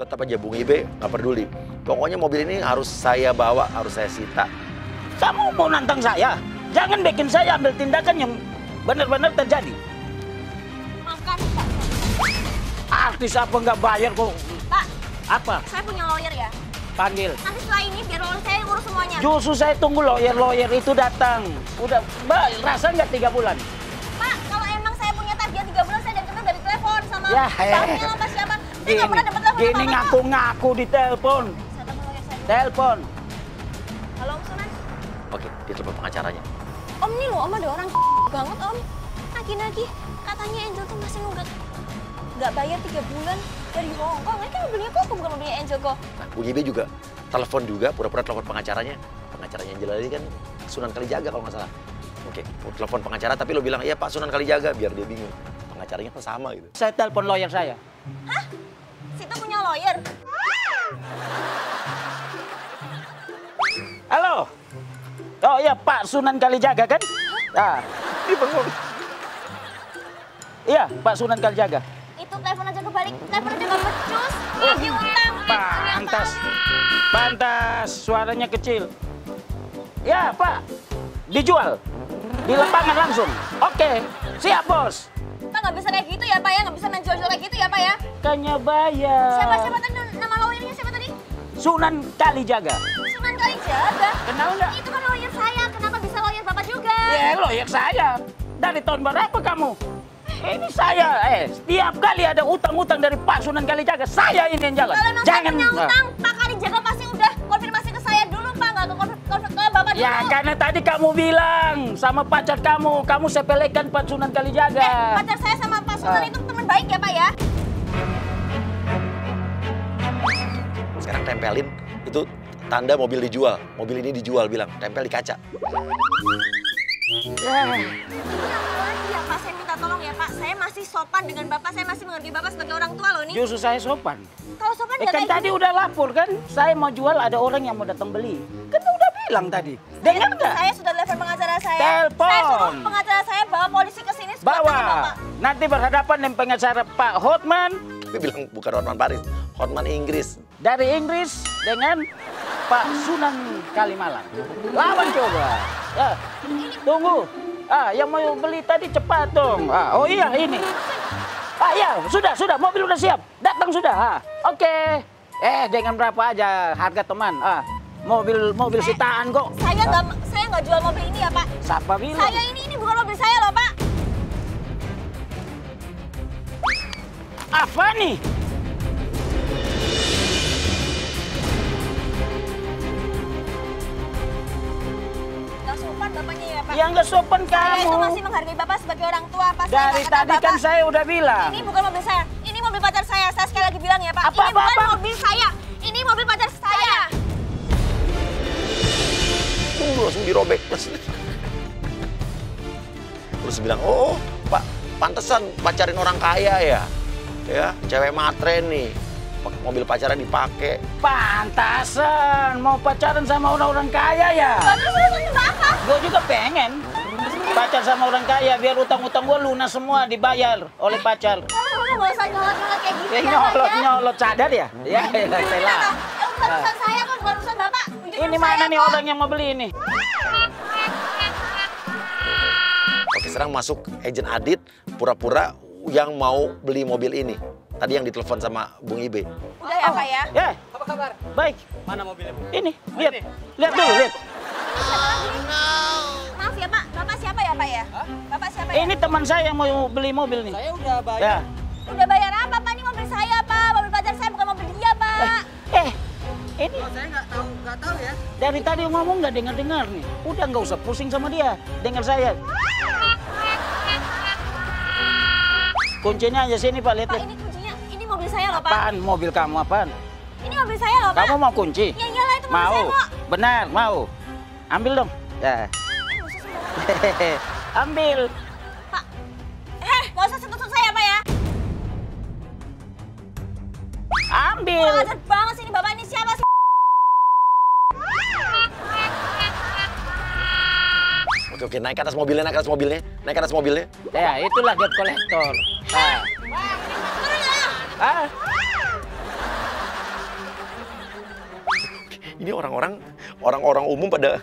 tetap aja Bung Ibe nggak peduli. Pokoknya mobil ini harus saya bawa, harus saya sita. Kamu mau nantang saya? Jangan bikin saya ambil tindakan yang benar-benar terjadi. Makan, Pak. Artis apa nggak bayar kok? Pak, Apa? saya punya lawyer ya. Panggil. Nanti setelah ini biar lawyer saya yang urus semuanya. Justru saya tunggu lawyer itu datang. Udah, Mbak, rasa nggak 3 bulan? Pak, kalau emang saya punya target 3 bulan, saya dari telepon sama Ya, banknya apa siapa. Saya nggak pernah dapat telepon gini apa-apa. ngaku-ngaku di telepon. Saya telepon lawyer saya dulu. Telepon. Halo, Om Sunan. Oke, dia telepon pengacaranya. Om, nih loh, Om ada orang banget, Om. Nagih-nagih. Katanya Angel tuh masih nggak bayar 3 bulan dari Hongkong. Ini kan mobilnya kok bukan mobilnya Angel kok. Nah, Bung Ibe juga telepon juga, pura-pura telepon pengacaranya. Pengacaranya Angela ini kan Sunan Kalijaga kalau nggak salah. Oke, telepon pengacara tapi lo bilang, iya Pak Sunan Kalijaga, biar dia bingung. Pengacaranya kan sama gitu. Saya telepon lawyer saya. Hah? Situ punya lawyer? Halo. Oh iya, Pak Sunan Kalijaga kan? Ah, Ini bengong. iya, Pak Sunan Kalijaga. Itu telepon aja kebalik, telepon aja nggak becus. Lagi utang. Pantas. Pantas, suaranya kecil. Ya, Pak. Dijual. Di lapangan langsung. Oke, siap, Bos. Pak nggak bisa kayak gitu ya Pak ya, nggak bisa main jual-jual kayak gitu ya Pak ya. Kayaknya bayar. Siapa tadi nama lawyernya siapa tadi? Sunan Kalijaga. Sunan Kalijaga. Kenal nggak? Itu kan lawyer saya, kenapa bisa lawyer Bapak juga? Ya, lawyer saya. Dari tahun berapa kamu? Ini saya, setiap kali ada utang-utang dari Pak Sunan Kalijaga, saya ini yang jalan. Kalau memang saya punya utang, Pak Kalijaga pasti udah konfirmasi ke saya dulu Pak, nggak ke Bapak dulu. Ya, karena tadi kamu bilang sama pacar kamu sepelekan Pak Sunan Kalijaga. Pacar saya sama Pak Sunan itu teman baik ya Pak ya? Sekarang tempelin, itu tanda mobil dijual. Mobil ini dijual, bilang, tempel di kaca. Ya Pak, saya minta tolong ya Pak, saya masih sopan dengan Bapak, saya masih menghargai Bapak sebagai orang tua loh nih. Justru saya sopan. Kalau sopan Kan tadi udah lapor kan, saya mau jual ada orang yang mau datang beli. Kan udah bilang tadi. Dengar nggak? Saya sudah telepon pengacara saya. Telepon. Saya suruh pengacara saya bawa polisi ke sini. supaya tanya Bapak. Bawa. Nanti berhadapan dengan pengacara Pak Hotman. Tapi bilang bukan Hotman Paris, Hotman Inggris. Dari Inggris dengan Pak Sunan Kalimalang. Lawan coba. Ya, tunggu. Yang mau beli tadi cepat dong. Oh iya ini. Ya sudah, mobil udah siap. Datang sudah. Oke. Dengan berapa aja harga teman? Mobil sitaan kok. Saya nggak jual mobil ini ya Pak. Siapa bilang? Saya ini bukan mobil saya loh Pak. Apa nih? Nggak sopan Bapaknya ya Pak. Yang nggak sopan Saya itu kamu. masih menghargai Bapak sebagai orang tua Pak. Saya Dari nggak kata tadi kan Bapak, saya udah bilang. ini bukan mobil saya. Ini mobil pacar saya. Saya sekali lagi bilang ya Pak. Apa, ini bukan apa? mobil saya. Ini mobil pacar saya. Langsung dirobek. Terus bilang, oh Pak, pantesan pacarin orang kaya ya. Ya, cewek matre nih. Mobil pacaran dipakai. Pantasan mau pacaran sama orang-orang kaya ya. Bapak saya Bapak. Gue juga pengen pacar sama orang kaya biar utang-utang gue lunas semua dibayar oleh pacar. Kamu nggak usah nyolot-nyolot kayak gitu ya Pak ya. Nyolot sadar ya? Ya, lah. Urusan saya kan bukan urusan Bapak. Ini mana nih orang yang mau beli ini? Oke, sekarang masuk agent Adit, pura-pura yang mau beli mobil ini. Tadi yang ditelepon sama Bung Ibe. Udah ya Pak ya. Ya, Apa kabar? baik. Mana mobilnya? Ini, lihat. Lihat dulu, lihat. Maaf ya Pak, Bapak siapa ya Pak ya? Bapak siapa ya? Ini teman saya yang mau beli mobil nih. Saya udah bayar. Ya. Udah bayar apa Pak? Ini mobil saya Pak, mobil pacar saya bukan mobil dia Pak. Ini Oh, saya nggak tahu ya. dari tadi ngomong nggak dengar-dengar nih. Udah nggak usah pusing sama dia. Dengar saya. Kuncinya aja sini Pak, lihat. Pak ini kuncinya, ini mobil saya loh Pak. Apaan? Mobil kamu apaan? Ini mobil saya loh Pak. Kamu mau kunci? Ya iyalah itu mobil Mau? saya kok. Benar, mau. Ambil dong. Ya. Ambil. Pak, nggak usah sentuh-sentuh saya Pak ya. Ambil. Kurang ajar banget sih ini Bapak, ini siapa sih? Oke, naik ke atas mobilnya, naik ke atas mobilnya. Naik ke atas mobilnya. Ya, itulah debt collector. Turun ya. Ini orang-orang umum pada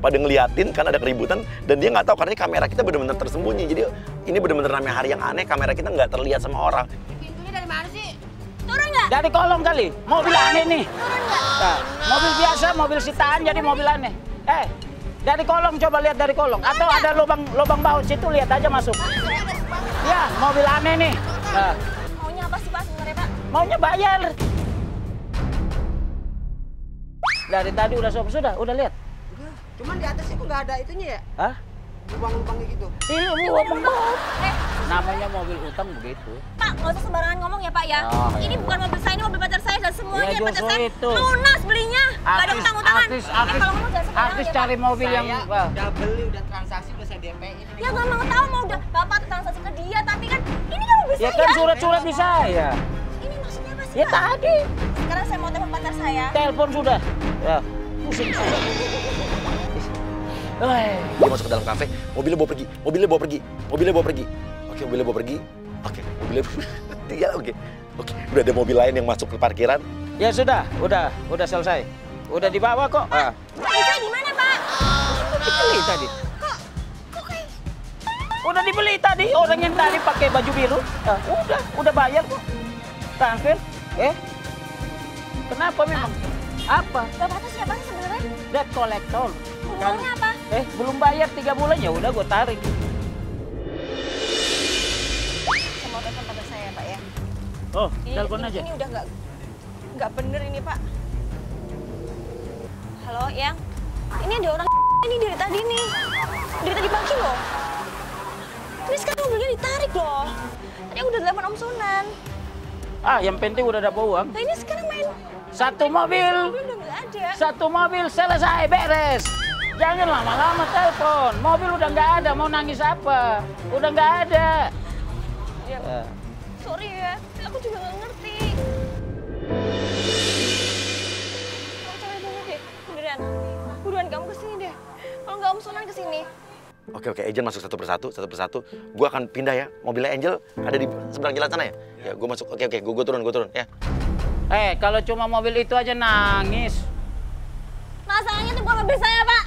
ngeliatin kan ada keributan dan dia nggak tahu karena kamera kita benar-benar tersembunyi. Jadi ini benar-benar namanya hari yang aneh, kamera kita nggak terlihat sama orang. Pintunya dari mana sih? Turun nggak? Dari kolong kali. Mobil aneh nih. Turun nggak? Nah, mobil biasa, mobil sitaan jadi mobil aneh. Dari kolong coba lihat dari kolong. Atau ada lubang baut situ lihat aja masuk. Ya, mobil aneh nih. Nah, Maunya apa sih Pak sebenarnya Pak? maunya bayar. Dari tadi udah lihat. Cuman di atasnya kok nggak ada itunya ya? Hah? Lubang-lubangnya gitu. Ini lubang baut. Namanya mobil utang begitu. Pak, nggak usah sembarangan ngomong ya Pak ya. Oh, ini iya. bukan mobil saya, ini mobil pacar saya dan semuanya Ya, pacar justru saya itu. lunas belinya. Nggak ada utang-utangan. Kalau ngomong jangan sembarangan Artis ya, cari Pak. mobil yang Saya udah beli, udah transaksi, udah saya DP-in. Ya nggak mau tahu mau udah Bapak transaksi ke dia, tapi kan ini kan mobil ya saya. kan surat-surat di saya. Ini maksudnya apa sih Ya Pak? tadi Sekarang saya mau telepon pacar saya. telepon sudah. Ya, pusing sudah. Dia masuk ke dalam kafe, mobilnya bawa pergi. Oke, mobilnya bawa pergi. Oke, udah ada mobil lain yang masuk ke parkiran. Ya sudah selesai. Udah dibawa kok. Mobil saya di mana Pak? Dibeli tadi. Kok kayak Udah dibeli tadi orang yang tadi pakai baju biru. Udah bayar kok. Transfer. Kenapa memang? Apa? Bapak tuh siapa sih sebenarnya? Debt collector. Hubungannya apa? Belum bayar 3 bulan ya udah gue tarik. Saya mau telepon pacar saya Pak ya. Oh, telepon aja. Ini udah nggak bener ini Pak. Halo, Yang. Ini ada orang ini dari tadi nih. Dari tadi pagi loh. Terus sekarang mobilnya ditarik loh. Tadi aku udah telepon Om Sunan. Yang penting udah dapat uang. Nah ini sekarang main. Satu mobil. Mobil udah nggak ada. Satu mobil selesai beres. Jangan lama-lama telepon. Mobil udah nggak ada. Mau nangis apa? Udah nggak ada. Ya, sorry ya. Aku juga nggak ngerti. Kamu capek banget deh. Beneran. Buruan kamu kesini deh. Kalau nggak Om Sunan kesini. Oke, agent masuk satu persatu. Gue akan pindah ya. Mobilnya Angel ada di seberang jalan sana ya. Ya, gue masuk. Oke, gue turun ya. Kalau cuma mobil itu aja nangis. Masalahnya itu bukan mobil saya, Pak.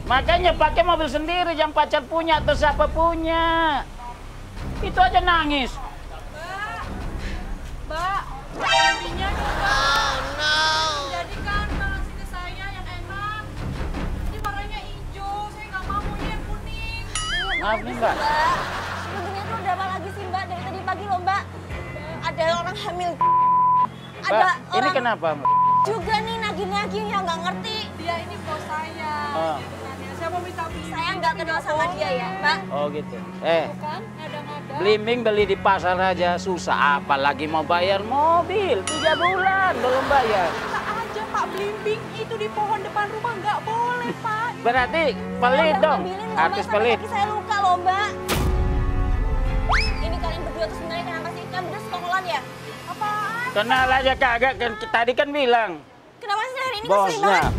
Makanya pakai mobil sendiri, yang pacar punya atau siapa punya. Itu aja nangis. Mbak, lebihnya nih, Mbak. Jadikan nasi ke saya yang enak. Ini warnanya hijau, saya nggak mau yang kuning. Maaf nih, Mbak. Mbak, sebenarnya tuh ada apa lagi sih, Mbak? Dari tadi pagi loh, Mbak. Ada orang hamil. Ada Mbak, ini orang kenapa, Mbak? juga nih nagih-nagih yang nggak ngerti. Dia ini bos saya. Oh. Gitu kan ya. Saya mau minta beli. Saya nggak kenal sama dia ya, Mbak. Oh gitu. Kan, ngada-ngada. Belimbing beli di pasar aja susah, apalagi mau bayar mobil 3 bulan belum bayar. Minta aja Pak Blimbing itu di pohon depan rumah nggak boleh Pak. Berarti Saya pelit udah dong, ngambilin loh, artis Mbak, sampai pelit. kaki saya luka loh, Mbak. Ini kalian berdua tuh sebenarnya kenapa sih? Kan berdua sekongkolan ya? Apaan? Kenal aja kagak, kan tadi kan bilang. Kenapa sih hari ini kok sering Bosnya. banget?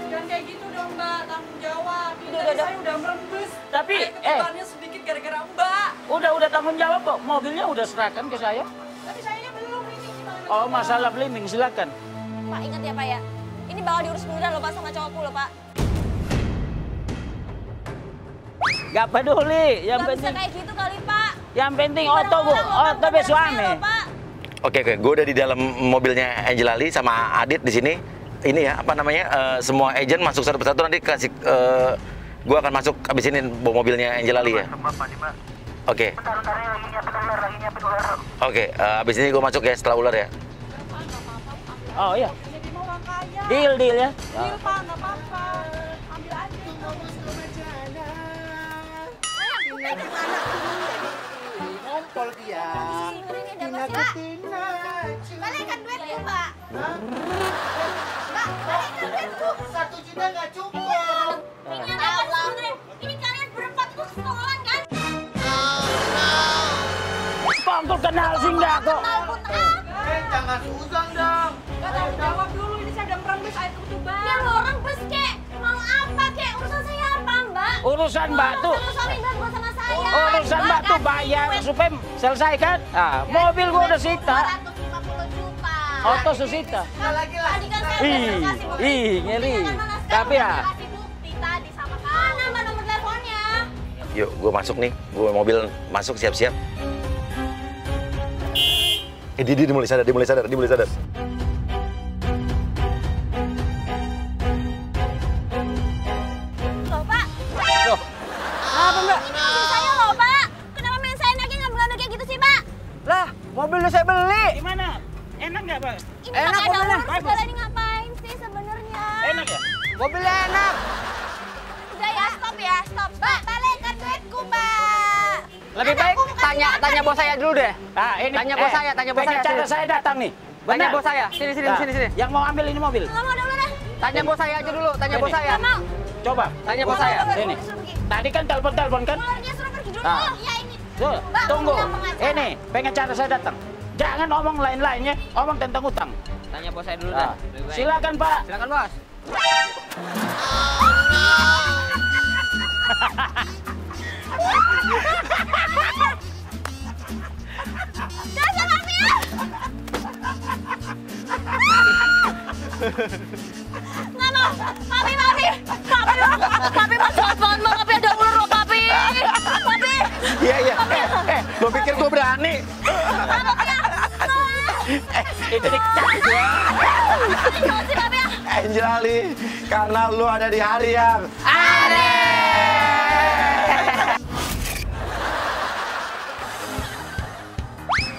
Jangan kayak gitu dong Mbak, tanggung jawab. Ini Udah, tadi udah. saya udah merembes. Tapi, Air ketebalannya sedikit gara-gara Mbak. Udah tanggung jawab kok, mobilnya udah serahkan ke saya. Tapi sayanya belum ini gimana? Oh masalah belimbing, silakan. Pak, ingat ya, Pak ya. Ini bakal diurus beneran loh, Pak, sama cowokku loh, Pak. Gak peduli, yang Nggak bisa penting, kayak gitu kali, Pak. yang penting Ini Oto bu, barang orang loh, Pak. Oto be Barang saya suami. loh, Pak. Oke, gue udah di dalam mobilnya Angel Ali sama Adit di sini. Ini ya, apa namanya, semua agent masuk satu persatu nanti kasih, gue akan masuk abis ini bawa mobilnya Angel Ali ya. Oke. Oke, abis ini gue masuk ya setelah ular ya. Oh iya, Jadi mau orang kaya. deal ya. Deal Pak, nggak apa-apa. Ambil aja. Ngompol dia. Ini ada apa sih, Pak? Balikan duitnya, Pak. Pak, balikan duitku. 1 juta nggak cukup. Ini ada apa sih sebenarnya? Ini kalian berempat itu sekongkolan kan? Kok aku kenal sih enggak kok? Jangan susah dong. Nggak tanggung jawab dulu, ini saya udah merembes air ketuban. Ya lo orang bes, kek. Mau apa, kek? Urusan saya apa, Mbak? Urusan Mbak tuh. Urusan suami Mbak, bukan sama saya. Urusan Mbak tuh bayar supaya selesai kan? Ah, mobil gua udah sita. 250 juta. Auto susita. Tadi kan saya udah kasih bukti. Ngeri. Mana Tapi ya, kasih bukti tadi sama kamu. Mana nomor teleponnya? Yuk, gue masuk nih. Gue mobil masuk siap-siap. Dia mulai sadar, dia mulai sadar. Loh, Pak. loh, Apa, Mbak? Ini mobil saya loh, Pak. Kenapa main saya naikin ngambil-ngambil kayak gitu sih, Pak? Lah, mobilnya saya beli. gimana? Enak nggak, Pak? Ini Enak pakai mobilnya. nomor segala ini ngapain sih sebenarnya? Enak ya? Mobilnya enak. Udah ya, stop ya, stop. Pak, balikkan duitku, Pak. Lebih baik tanya bos saya dulu deh. Ah, ini. Tanya bos saya, tanya bos pengen saya, cara sini. saya datang nih. Tanya Benar? bos saya. Sini. Nah, Sini. Yang mau ambil ini mobil. Nggak mau dulu dah. Tanya bos saya aja dulu. Tanya bos Ini. saya. Nggak mau. Coba. Tanya bos Nggak saya. mau, Ini. disuruh pergi. Tadi kan telepon kan? Keluar, dia suruh pergi dulu. Ah. Ya ini. Tuh, Mbak, tunggu. ngomong pengacara. Ini, pengen cara saya datang. Jangan omong lain-lainnya, omong tentang utang. Tanya bos saya dulu Ah, dah. Lebih baik. silakan, Pak. Silakan bos. Dasar mafia! Nggak mau. Papi. Papi mas jahat banget, Papi ada ular loh, Papi. Papi. Iya. Gue pikir gue berani. Papi ya. Itu dicari gua. Jangan sih, Papi ya. Angelali, karena lu ada di hari yang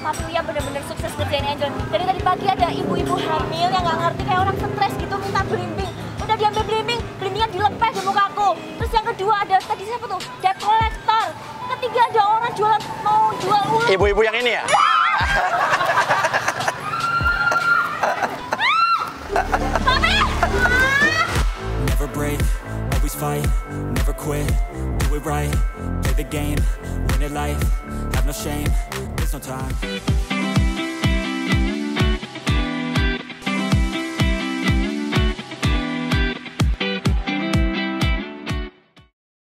Papi Wia bener-bener sukses kerjain Angel. Dari tadi pagi ada ibu-ibu hamil yang nggak ngerti kayak orang stres gitu minta belimbing. Udah diambil belimbingnya dilepeh di mukaku. Terus yang kedua ada tadi siapa tuh? Debt collector. Ketiga ada orang mau jual ular. ibu-ibu yang ini ya. Papi! Never break, always fight, never quit, do it right, play the game, win it life, have no shame, there's no time.